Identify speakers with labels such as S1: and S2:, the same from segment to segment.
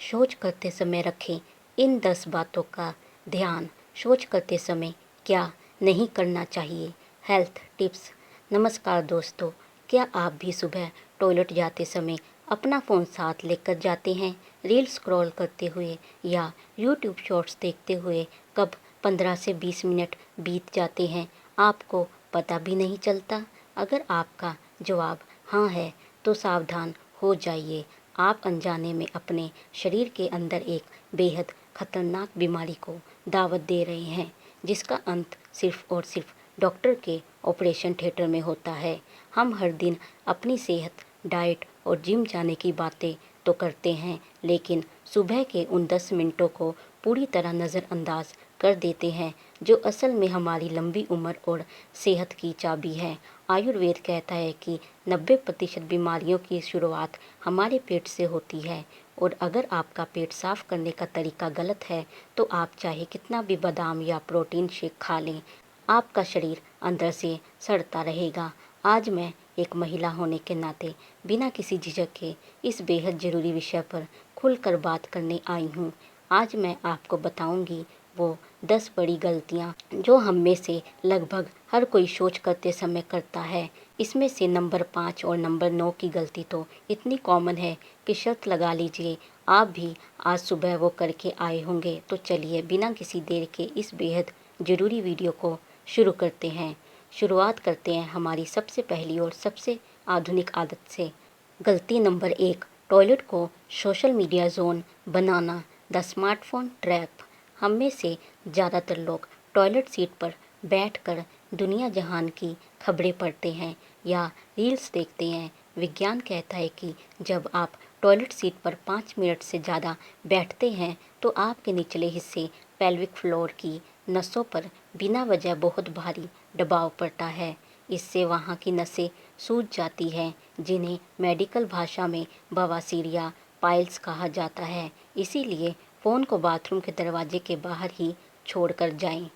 S1: शौच करते समय रखें इन 10 बातों का ध्यान। शौच करते समय क्या नहीं करना चाहिए। Health tips. नमस्कार दोस्तों, क्या आप भी सुबह टॉयलेट जाते समय अपना फ़ोन साथ लेकर जाते हैं? रील स्क्रॉल करते हुए या यूट्यूब शॉर्ट्स देखते हुए कब 15 से 20 मिनट बीत जाते हैं, आपको पता भी नहीं चलता। अगर आपका जवाब हाँ है तो सावधान हो जाइए। आप अनजाने में अपने शरीर के अंदर एक बेहद खतरनाक बीमारी को दावत दे रहे हैं, जिसका अंत सिर्फ और सिर्फ डॉक्टर के ऑपरेशन थिएटर में होता है। हम हर दिन अपनी सेहत, डाइट और जिम जाने की बातें तो करते हैं, लेकिन सुबह के उन 10 मिनटों को पूरी तरह नज़रअंदाज कर देते हैं, जो असल में हमारी लंबी उम्र और सेहत की चाबी है। आयुर्वेद कहता है कि 90% बीमारियों की शुरुआत हमारे पेट से होती है, और अगर आपका पेट साफ करने का तरीका गलत है तो आप चाहे कितना भी बादाम या प्रोटीन शेक खा लें, आपका शरीर अंदर से सड़ता रहेगा। आज मैं एक महिला होने के नाते बिना किसी झिझक के इस बेहद ज़रूरी विषय पर खुलकर बात करने आई हूँ। आज मैं आपको बताऊंगी वो 10 बड़ी गलतियाँ जो हम में से लगभग हर कोई शौच करते समय करता है। इसमें से नंबर 5 और नंबर 9 की गलती तो इतनी कॉमन है कि शर्त लगा लीजिए आप भी आज सुबह वो करके आए होंगे। तो चलिए बिना किसी देर के इस बेहद ज़रूरी वीडियो को शुरू करते हैं। शुरुआत करते हैं हमारी सबसे पहली और सबसे आधुनिक आदत से। गलती नंबर 1, टॉयलेट को social media zone banana. The smartphone trap. हम में से ज़्यादातर लोग टॉयलेट सीट पर बैठकर दुनिया जहान की खबरें पढ़ते हैं या रील्स देखते हैं। विज्ञान कहता है कि जब आप टॉयलेट सीट पर 5 मिनट से ज़्यादा बैठते हैं तो आपके निचले हिस्से पेल्विक फ्लोर की नसों पर बिना वजह बहुत भारी दबाव पड़ता है। इससे वहाँ की नसें सूज जाती हैं, जिन्हें मेडिकल भाषा में बवासीर या पाइल्स कहा जाता है। इसीलिए फ़ोन को बाथरूम के दरवाजे के बाहर ही छोड़कर जाएं।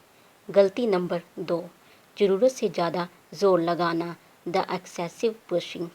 S1: गलती नंबर 2, ज़रूरत से ज़्यादा ज़ोर लगाना। The excessive pushing.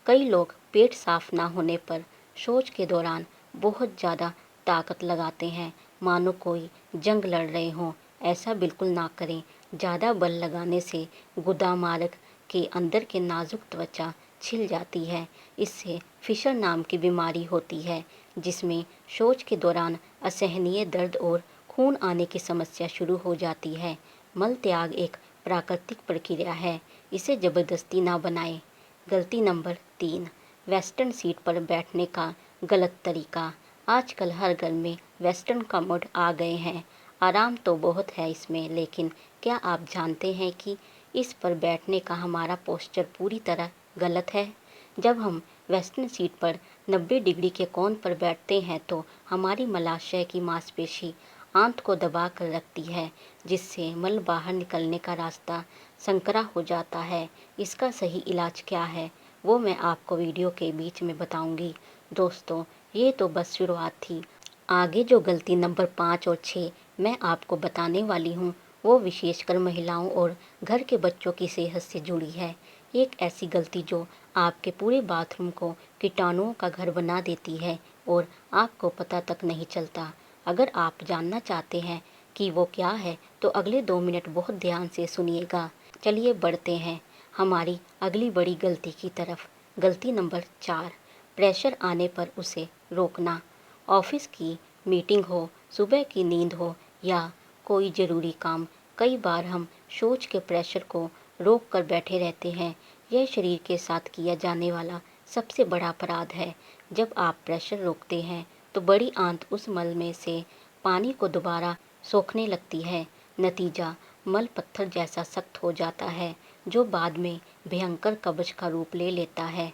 S1: कई लोग पेट साफ ना होने पर शौच के दौरान बहुत ज़्यादा ताकत लगाते हैं, मानो कोई जंग लड़ रहे हों। ऐसा बिल्कुल ना करें। ज़्यादा बल लगाने से गुदा मार्ग के अंदर के नाजुक त्वचा छिल जाती है। इससे फिशर नाम की बीमारी होती है, जिसमें शौच के दौरान असहनीय दर्द और खून आने की समस्या शुरू हो जाती है। मल त्याग एक प्राकृतिक प्रक्रिया है, इसे ज़बरदस्ती ना बनाएं। गलती नंबर 3, वेस्टर्न सीट पर बैठने का गलत तरीका। आजकल हर घर में वेस्टर्न कमोड आ गए हैं। आराम तो बहुत है इसमें, लेकिन क्या आप जानते हैं कि इस पर बैठने का हमारा पोस्चर पूरी तरह गलत है। जब हम वेस्टर्न सीट पर 90 डिग्री के कोण पर बैठते हैं तो हमारी मलाशय की मांसपेशी आंत को दबा कर रखती है, जिससे मल बाहर निकलने का रास्ता संकरा हो जाता है। इसका सही इलाज क्या है वो मैं आपको वीडियो के बीच में बताऊंगी। दोस्तों, ये तो बस शुरुआत थी। आगे जो गलती नंबर 5 और 6 मैं आपको बताने वाली हूँ वो विशेषकर महिलाओं और घर के बच्चों की सेहत से जुड़ी है। एक ऐसी गलती जो आपके पूरे बाथरूम को कीटाणुओं का घर बना देती है और आपको पता तक नहीं चलता। अगर आप जानना चाहते हैं कि वो क्या है तो अगले 2 मिनट बहुत ध्यान से सुनिएगा। चलिए बढ़ते हैं हमारी अगली बड़ी गलती की तरफ। गलती नंबर 4, प्रेशर आने पर उसे रोकना। ऑफिस की मीटिंग हो, सुबह की नींद हो या कोई ज़रूरी काम, कई बार हम शौच के प्रेशर को रोक कर बैठे रहते हैं। यह शरीर के साथ किया जाने वाला सबसे बड़ा अपराध है। जब आप प्रेशर रोकते हैं तो बड़ी आंत उस मल में से पानी को दोबारा सोखने लगती है। नतीजा मल पत्थर जैसा सख्त हो जाता है, जो बाद में भयंकर कब्ज का रूप ले लेता है।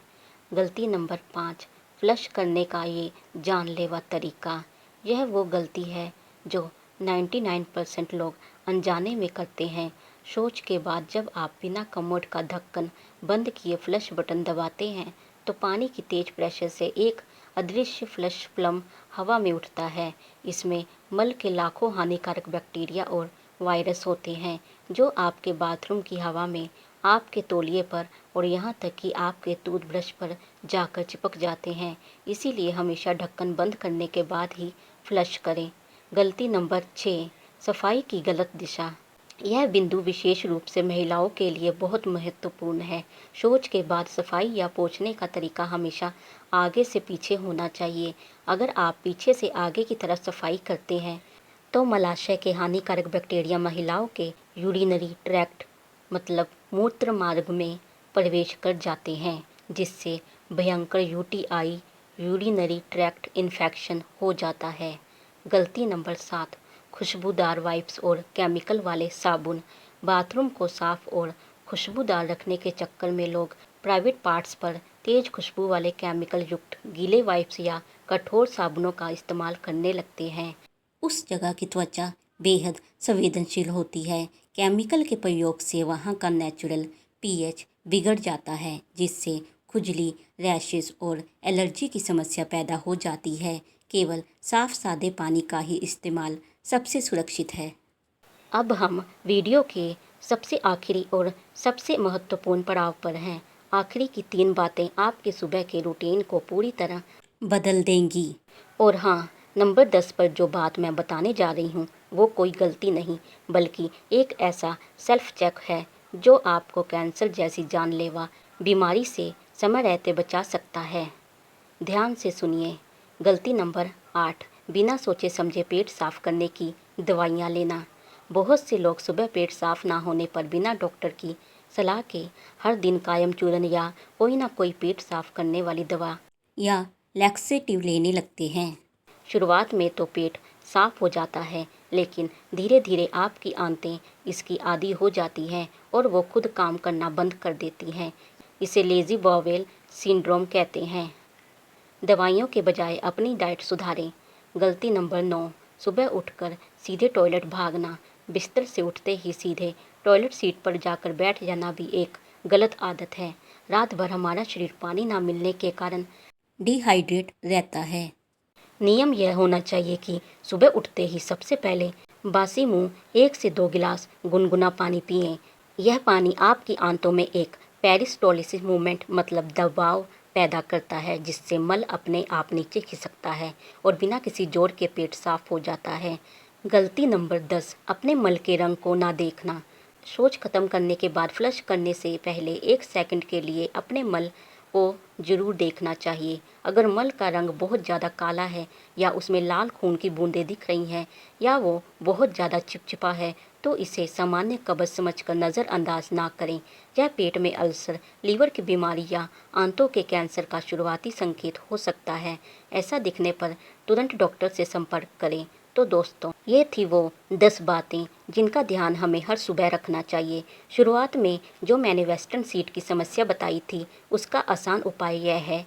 S1: गलती नंबर 5, फ्लश करने का ये जानलेवा तरीका। यह वो गलती है जो 99% लोग अनजाने में करते हैं। शौच के बाद जब आप बिना कमोड का ढक्कन बंद किए फ्लश बटन दबाते हैं तो पानी की तेज प्रेशर से एक अदृश्य फ्लश प्लम हवा में उठता है। इसमें मल के लाखों हानिकारक बैक्टीरिया और वायरस होते हैं, जो आपके बाथरूम की हवा में आपके तौलिए पर और यहाँ तक कि आपके टूथब्रश पर जाकर चिपक जाते हैं। इसीलिए हमेशा ढक्कन बंद करने के बाद ही फ्लश करें। गलती नंबर 6, सफाई की गलत दिशा। यह बिंदु विशेष रूप से महिलाओं के लिए बहुत महत्वपूर्ण है। शौच के बाद सफाई या पोंछने का तरीका हमेशा आगे से पीछे होना चाहिए। अगर आप पीछे से आगे की तरफ सफाई करते हैं तो मलाशय के हानिकारक बैक्टीरिया महिलाओं के यूरिनरी ट्रैक्ट मतलब मूत्र मार्ग में प्रवेश कर जाते हैं, जिससे भयंकर यूटीआई यूरिनरी ट्रैक्ट इन्फेक्शन हो जाता है। गलती नंबर 7, खुशबूदार वाइप्स और केमिकल वाले साबुन। बाथरूम को साफ और खुशबूदार रखने के चक्कर में लोग प्राइवेट पार्ट्स पर तेज खुशबू वाले केमिकल युक्त गीले वाइप्स या कठोर साबुनों का इस्तेमाल करने लगते हैं। उस जगह की त्वचा बेहद संवेदनशील होती है। केमिकल के प्रयोग से वहाँ का नेचुरल पीएच बिगड़ जाता है, जिससे खुजली, रैशेस और एलर्जी की समस्या पैदा हो जाती है। केवल साफ सादे पानी का ही इस्तेमाल सबसे सुरक्षित है। अब हम वीडियो के सबसे आखिरी और सबसे महत्वपूर्ण पड़ाव पर हैं। आखिरी की 3 बातें आपके सुबह के रूटीन को पूरी तरह बदल देंगी। और हाँ, नंबर 10 पर जो बात मैं बताने जा रही हूँ वो कोई गलती नहीं, बल्कि एक ऐसा सेल्फ चेक है जो आपको कैंसर जैसी जानलेवा बीमारी से समय रहते बचा सकता है। ध्यान से सुनिए। गलती नंबर 8, बिना सोचे समझे पेट साफ करने की दवाइयाँ लेना। बहुत से लोग सुबह पेट साफ ना होने पर बिना डॉक्टर की सलाह के हर दिन कायम चूर्ण या कोई ना कोई पेट साफ करने वाली दवा या लैक्सेटिव लेने लगते हैं। शुरुआत में तो पेट साफ हो जाता है, लेकिन धीरे धीरे आपकी आंतें इसकी आदी हो जाती हैं और वो खुद काम करना बंद कर देती हैं। इसे लेजी बॉवेल सिंड्रोम कहते हैं। दवाइयों के बजाय अपनी डाइट सुधारें। गलती नंबर 9, सुबह उठकर सीधे टॉयलेट भागना। बिस्तर से उठते ही सीधे टॉयलेट सीट पर जाकर बैठ जाना भी एक गलत आदत है। रात भर हमारा शरीर पानी ना मिलने के कारण डिहाइड्रेट रहता है। नियम यह होना चाहिए कि सुबह उठते ही सबसे पहले बासी मुंह 1 से 2 गिलास गुनगुना पानी पिएं। यह पानी आपकी आंतों में एक पेरिस्टोलिसिस मूवमेंट मतलब दबाव पैदा करता है, जिससे मल अपने आप नीचे खिसकता है और बिना किसी जोर के पेट साफ हो जाता है। गलती नंबर 10, अपने मल के रंग को ना देखना। शौच खत्म करने के बाद फ्लश करने से पहले 1 सेकंड के लिए अपने मल को जरूर देखना चाहिए। अगर मल का रंग बहुत ज़्यादा काला है या उसमें लाल खून की बूंदें दिख रही हैं या वो बहुत ज़्यादा चिपचिपा है तो इसे सामान्य कब्ज समझकर नज़रअंदाज ना करें। यह पेट में अल्सर, लीवर की बीमारी या आंतों के कैंसर का शुरुआती संकेत हो सकता है। ऐसा दिखने पर तुरंत डॉक्टर से संपर्क करें। तो दोस्तों, ये थी वो 10 बातें जिनका ध्यान हमें हर सुबह रखना चाहिए। शुरुआत में जो मैंने वेस्टर्न सीट की समस्या बताई थी, उसका आसान उपाय यह है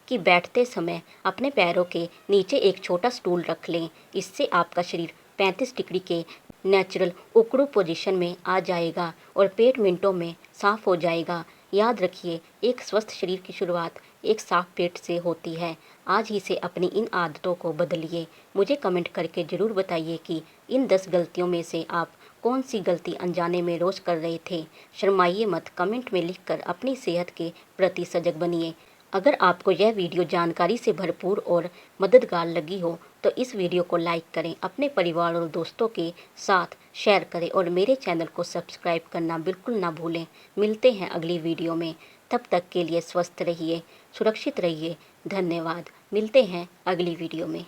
S1: कि बैठते समय अपने पैरों के नीचे एक छोटा स्टूल रख लें। इससे आपका शरीर 35 डिग्री के नेचुरल उकड़ू पोजीशन में आ जाएगा और पेट मिनटों में साफ हो जाएगा। याद रखिए, एक स्वस्थ शरीर की शुरुआत एक साफ पेट से होती है। आज ही से अपनी इन आदतों को बदलिए। मुझे कमेंट करके ज़रूर बताइए कि इन 10 गलतियों में से आप कौन सी गलती अनजाने में रोज़ कर रहे थे। शर्माइए मत, कमेंट में लिखकर अपनी सेहत के प्रति सजग बनिए। अगर आपको यह वीडियो जानकारी से भरपूर और मददगार लगी हो तो इस वीडियो को लाइक करें, अपने परिवार और दोस्तों के साथ शेयर करें और मेरे चैनल को सब्सक्राइब करना बिल्कुल ना भूलें। मिलते हैं अगली वीडियो में। तब तक के लिए स्वस्थ रहिए, सुरक्षित रहिए। धन्यवाद। मिलते हैं अगली वीडियो में।